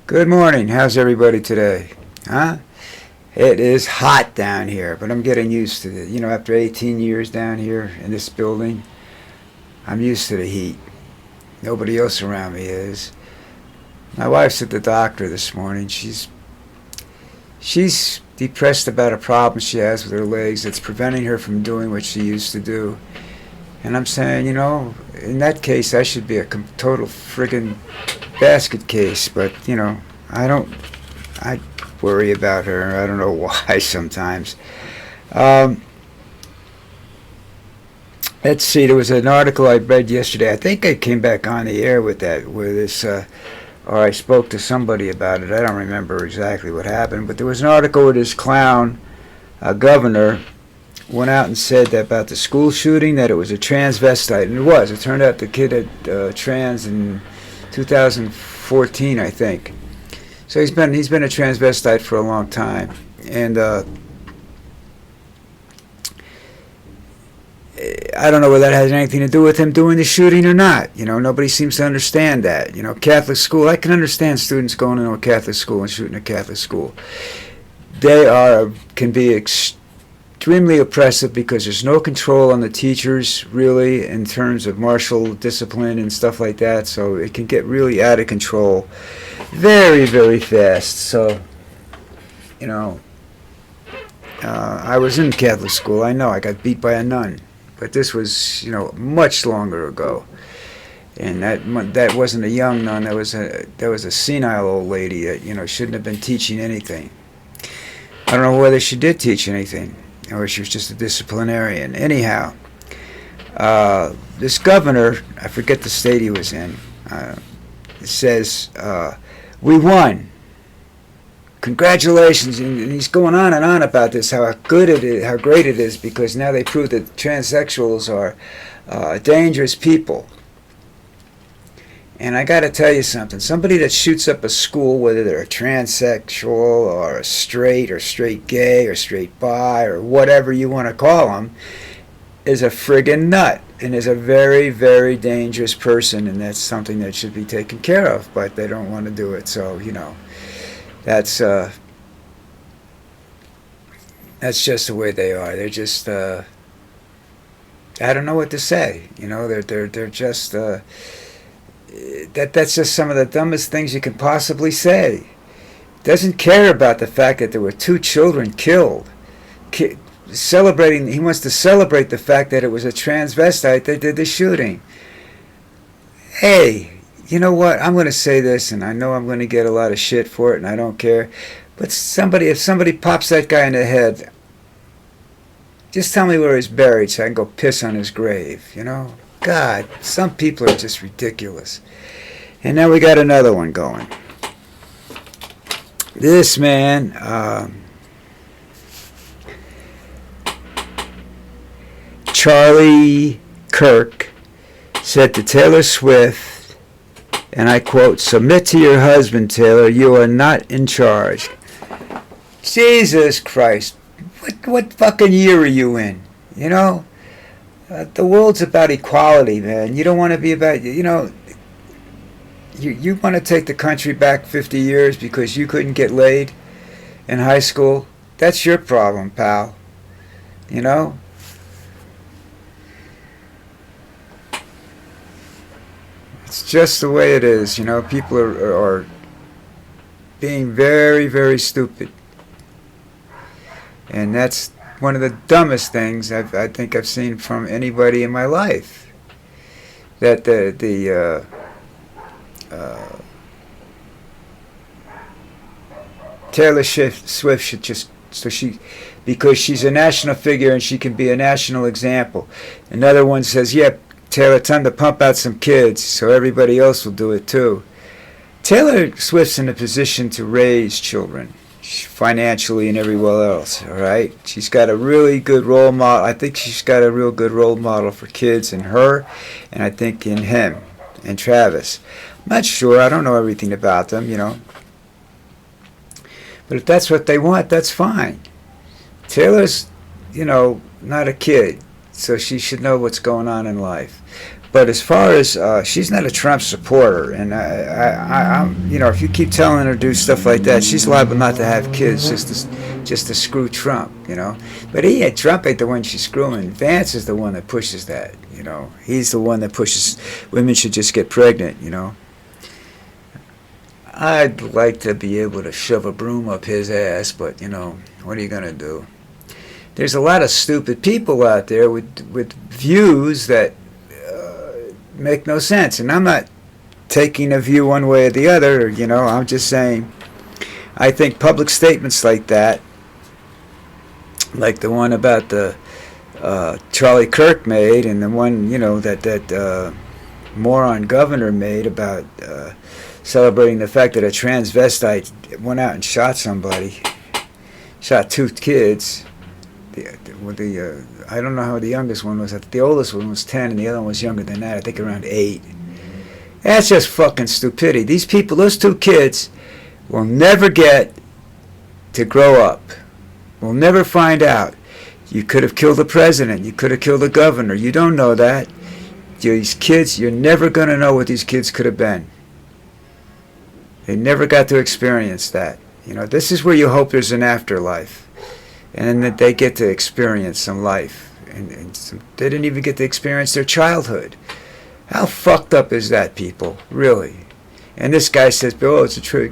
Good morning. How's everybody today? Huh? It is hot down here, but I'm getting used to it. After 18 years down here in this building, I'm used to the heat. Nobody else around me is. My wife's at the doctor this morning. She's depressed about a problem she has with her legs that's preventing her from doing what she used to do. And I'm saying, in that case, I should be a total friggin' basket case. But, I worry about her. I don't know why sometimes. Let's see, there was an article I read yesterday. I think I came back on the air with that, or I spoke to somebody about it. I don't remember exactly what happened, but there was an article where this clown governor went out and said that about the school shooting, that it was a transvestite, and it was. It turned out the kid had trans in 2014, I think. So he's been a transvestite for a long time, and I don't know whether that has anything to do with him doing the shooting or not. Nobody seems to understand that. Catholic school, I can understand students going into a Catholic school and shooting a Catholic school. They can be extremely oppressive because there's no control on the teachers, really, in terms of martial discipline and stuff like that. So it can get really out of control very, very fast. So, I was in Catholic school. I know I got beat by a nun. But this was, much longer ago, and that wasn't a young nun. That was a senile old lady that shouldn't have been teaching anything. I don't know whether she did teach anything, or she was just a disciplinarian. Anyhow, this governor, I forget the state he was in, says, "We won. Congratulations," and he's going on and on about this, how good it is, how great it is, because now they prove that transsexuals are dangerous people. And I got to tell you something. Somebody that shoots up a school, whether they're a transsexual or a straight gay or straight bi or whatever you want to call them, is a friggin' nut and is a very, very dangerous person, and that's something that should be taken care of, but they don't want to do it. So, that's just the way they are. They're just I don't know what to say. They're just that's just some of the dumbest things you can possibly say. Doesn't care about the fact that there were 2 children killed. He wants to celebrate the fact that it was a transvestite that did the shooting. Hey, you know what? I'm going to say this, and I know I'm going to get a lot of shit for it, and I don't care. But if somebody pops that guy in the head, just tell me where he's buried so I can go piss on his grave. God, some people are just ridiculous. And now we got another one going. This man, Charlie Kirk, said to Taylor Swift, and I quote, "Submit to your husband, Taylor. You are not in charge." Jesus Christ. What fucking year are you in? The world's about equality, man. You don't want to be about, you want to take the country back 50 years because you couldn't get laid in high school? That's your problem, pal. It's just the way it is. People are being very, very stupid. And that's one of the dumbest things I think I've seen from anybody in my life. That Taylor Swift should just, because she's a national figure and she can be a national example. Another one says, "Yeah, Taylor, time to pump out some kids so everybody else will do it too." Taylor Swift's in a position to raise children financially and everywhere else, all right? She's got a really good role model. I think she's got a real good role model for kids in her, and I think in him and Travis. I'm not sure. I don't know everything about them, But if that's what they want, that's fine. Taylor's, not a kid. So she should know what's going on in life. But as far as she's not a Trump supporter, and I'm, if you keep telling her to do stuff like that, she's liable not to have kids just to screw Trump, But Trump ain't the one she's screwing. Vance is the one that pushes that, He's the one that pushes women should just get pregnant, I'd like to be able to shove a broom up his ass, but what are you gonna do? There's a lot of stupid people out there with views that make no sense, and I'm not taking a view one way or the other. I'm just saying I think public statements like that, like the one about the Charlie Kirk made, and the one that moron governor made about celebrating the fact that a transvestite went out and shot somebody, shot 2 kids. I don't know how the youngest one was. The oldest one was 10, and the other one was younger than that. I think around 8. That's just fucking stupidity. These people, those 2 kids, will never get to grow up. We'll never find out. You could have killed the president. You could have killed the governor. You don't know that. These kids, you're never going to know what these kids could have been. They never got to experience that. This is where you hope there's an afterlife. And that they get to experience some life. And they didn't even get to experience their childhood. How fucked up is that, people? Really? And this guy says, oh, it's a trick.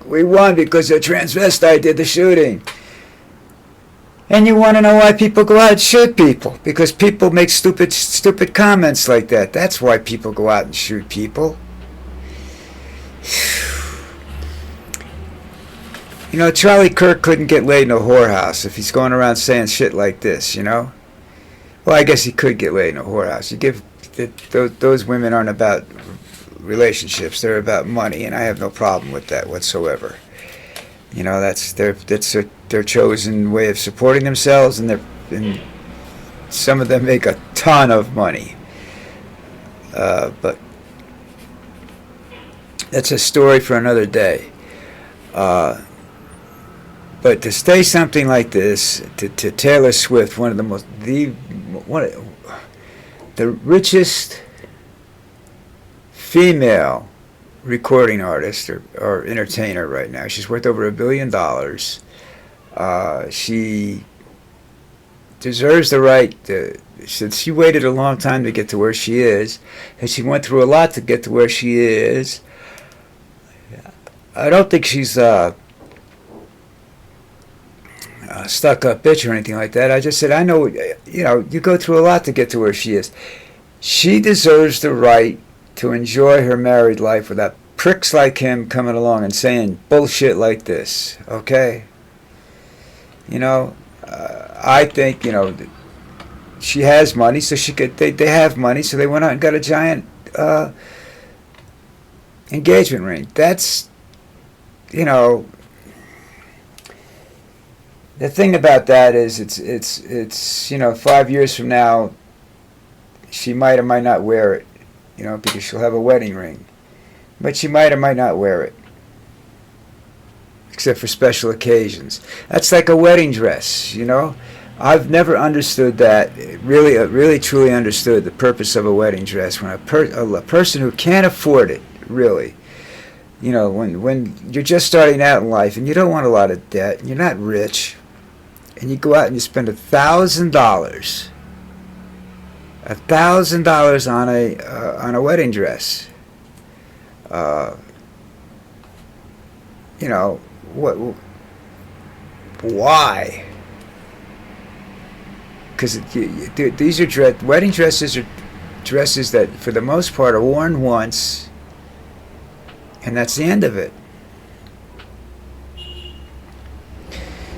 We won because a transvestite did the shooting. And you want to know why people go out and shoot people? Because people make stupid comments like that. That's why people go out and shoot people. Charlie Kirk couldn't get laid in a whorehouse if he's going around saying shit like this, Well, I guess he could get laid in a whorehouse. Those women aren't about relationships. They're about money, and I have no problem with that whatsoever. That's their chosen way of supporting themselves, and some of them make a ton of money. But that's a story for another day. But to say something like this to Taylor Swift, one of the richest female recording artist or entertainer right now. She's worth over $1 billion. She deserves the right to. She waited a long time to get to where she is, and she went through a lot to get to where she is. I don't think she's stuck-up bitch or anything like that. I just said, I know, you go through a lot to get to where she is. She deserves the right to enjoy her married life without pricks like him coming along and saying bullshit like this, okay? I think, she has money, so they have money, so they went out and got a giant engagement ring. That's, the thing about that is it's 5 years from now she might or might not wear it, because she'll have a wedding ring. But she might or might not wear it. Except for special occasions. That's like a wedding dress, I've never understood that, really truly understood the purpose of a wedding dress. When a person who can't afford it, really, when you're just starting out in life and you don't want a lot of debt, and you're not rich, and you go out and you spend $1,000 on a wedding dress. Why? Because these are wedding dresses are dresses that, for the most part, are worn once, and that's the end of it.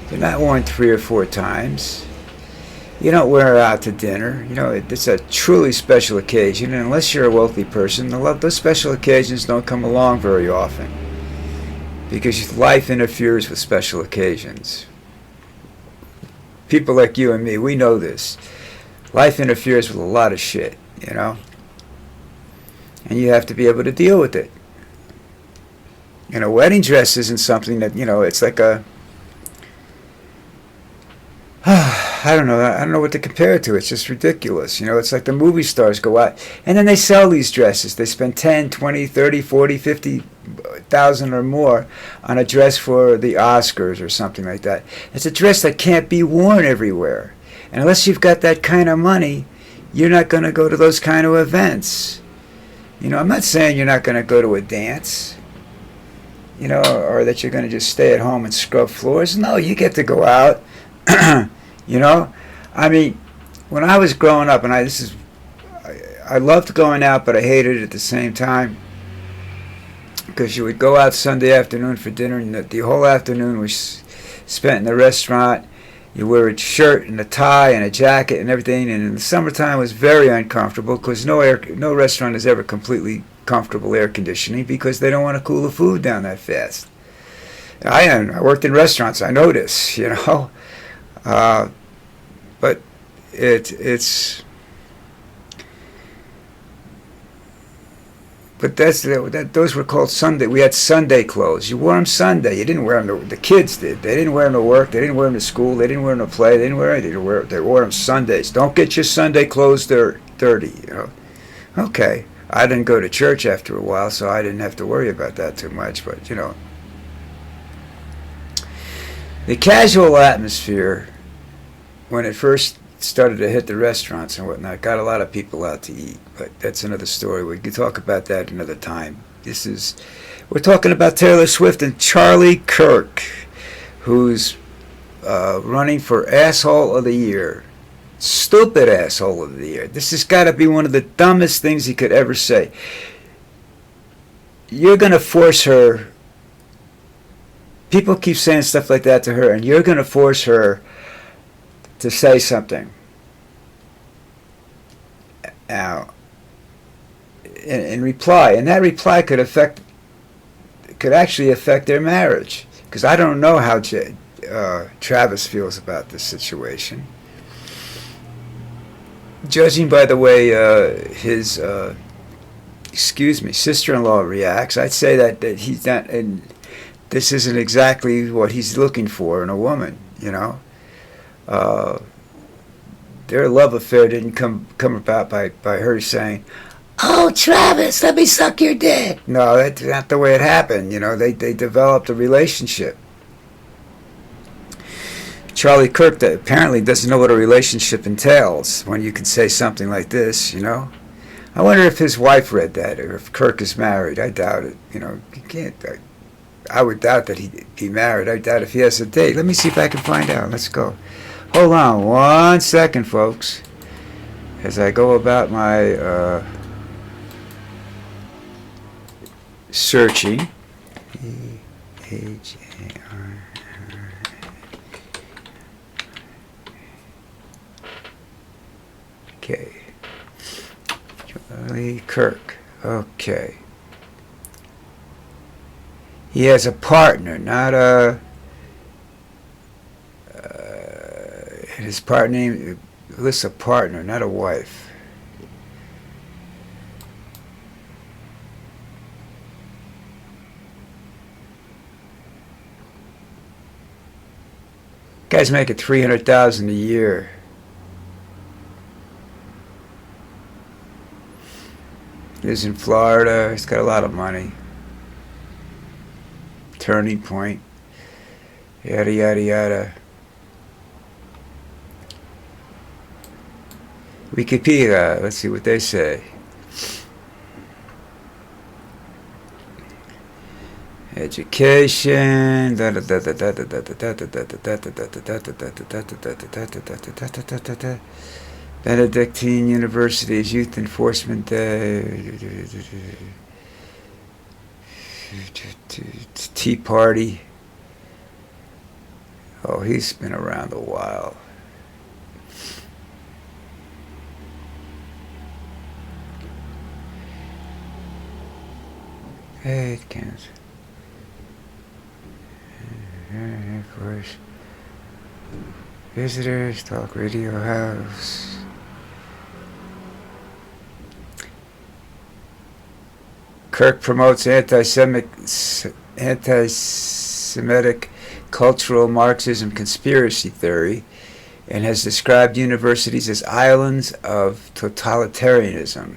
They're not worn 3 or 4 times. You don't wear her out to dinner. It's a truly special occasion, and unless you're a wealthy person, those special occasions don't come along very often, because life interferes with special occasions. People like you and me, we know this. Life interferes with a lot of shit, and you have to be able to deal with it. A wedding dress isn't something that, it's like a I don't know. I don't know what to compare it to. It's just ridiculous. You know, it's like the movie stars go out and then they sell these dresses. They spend 10, 20, 30, 40, 50,000 or more on a dress for the Oscars or something like that. It's a dress that can't be worn everywhere. And unless you've got that kind of money, you're not going to go to those kind of events. You know, I'm not saying you're not going to go to a dance, you know, or that you're going to just stay at home and scrub floors. No, you get to go out. You know, I mean, when I was growing up, and I loved going out, but I hated it at the same time, because you would go out Sunday afternoon for dinner, and the whole afternoon was spent in the restaurant. You wear a shirt and a tie and a jacket and everything, and in the summertime it was very uncomfortable because no restaurant is ever completely comfortable air conditioning because they don't want to cool the food down that fast. I worked in restaurants. I know this, you know. But it's but those were called Sunday. We had Sunday clothes. You wore them Sunday. You didn't wear them. The kids did. They didn't wear them to work. They didn't wear them to school. They didn't wear them to play. They didn't wear anything. They wore them Sundays. Don't get your Sunday clothes dirty. You know. Okay. I didn't go to church after a while, so I didn't have to worry about that too much. But you know, the casual atmosphere, when it first started to hit the restaurants and whatnot, got a lot of people out to eat. But that's another story. We can talk about that another time. We're talking about Taylor Swift and Charlie Kirk, who's running for Asshole of the Year. Stupid Asshole of the Year. This has got to be one of the dumbest things he could ever say. You're going to force her. People keep saying stuff like that to her, and you're going to force her to say something. Now, in reply, and that reply could actually affect their marriage, because I don't know how Travis feels about this situation. Judging by the way his sister-in-law reacts, I'd say that he's not, and this isn't exactly what he's looking for in a woman, you know. Their love affair didn't come about by her saying, "Oh, Travis, let me suck your dick." No, that's not the way it happened. You know, they developed a relationship. Charlie Kirk apparently doesn't know what a relationship entails when you can say something like this, you know. I wonder if his wife read that, or if Kirk is married. I doubt it. You know, you can't. I would doubt that he'd be married. I doubt if he has a date. Let me see if I can find out. Let's go. Hold on 1 second, folks, as I go about my searching. Okay. Charlie Kirk. Okay. He has a partner, not a... his partner name lists a partner, not a wife. Guy's making $300,000 a year. Lives in Florida. He's got a lot of money. Turning Point. Yada yada yada. Wikipedia. Let's see what they say. Education. Benedictine University's Youth Enforcement Day. Tea Party. Oh, he's been around a while. Hey, it counts. Of course. Visitors, Talk Radio House. Kirk promotes anti-Semitic cultural Marxism conspiracy theory and has described universities as islands of totalitarianism.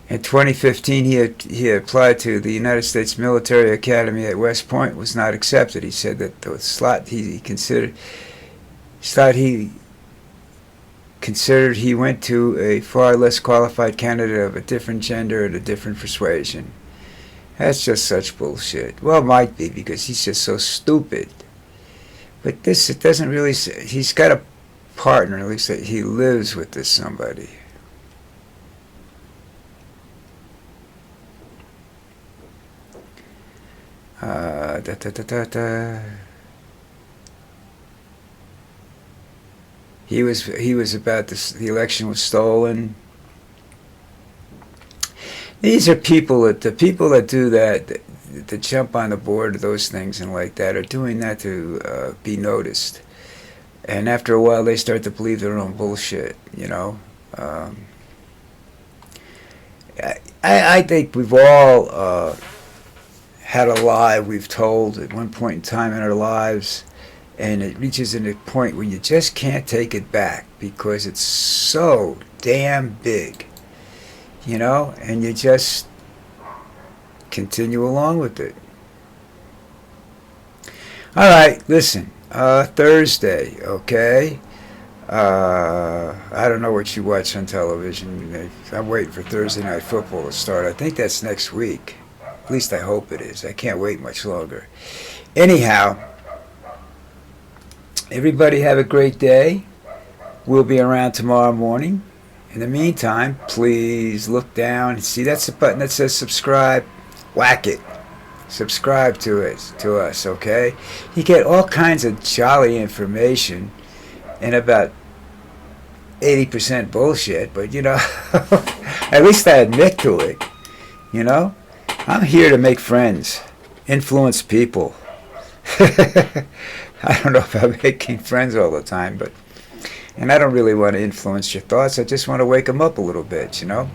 In 2015, he applied to the United States Military Academy at West Point, was not accepted. He said that the slot he considered he went to a far less qualified candidate of a different gender and a different persuasion. That's just such bullshit. Well, it might be, because he's just so stupid. But this, it doesn't really say. He's got a partner, at least that he lives with this somebody. He was about this. The election was stolen. These are the people that do that, that jump on the board of those things and like that, are doing that to be noticed. And after a while, they start to believe their own bullshit. You know. I think we've all had a lie we've told at one point in time in our lives, and it reaches a point where you just can't take it back because it's so damn big, you know, and you just continue along with it. All right, listen, Thursday, okay? I don't know what you watch on television. I'm waiting for Thursday Night Football to start. I think that's next week. At least I hope it is. I can't wait much longer. Anyhow, everybody have a great day. We'll be around tomorrow morning. In the meantime, please look down. See, that's the button that says subscribe. Whack it. Subscribe to us, okay? You get all kinds of jolly information and about 80% bullshit, but, you know, at least I admit to it, you know? I'm here to make friends, influence people. I don't know if I'm making friends all the time, and I don't really want to influence your thoughts. I just want to wake them up a little bit, you know?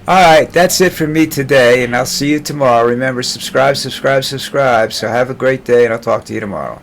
All right, that's it for me today, and I'll see you tomorrow. Remember, subscribe. So have a great day, and I'll talk to you tomorrow.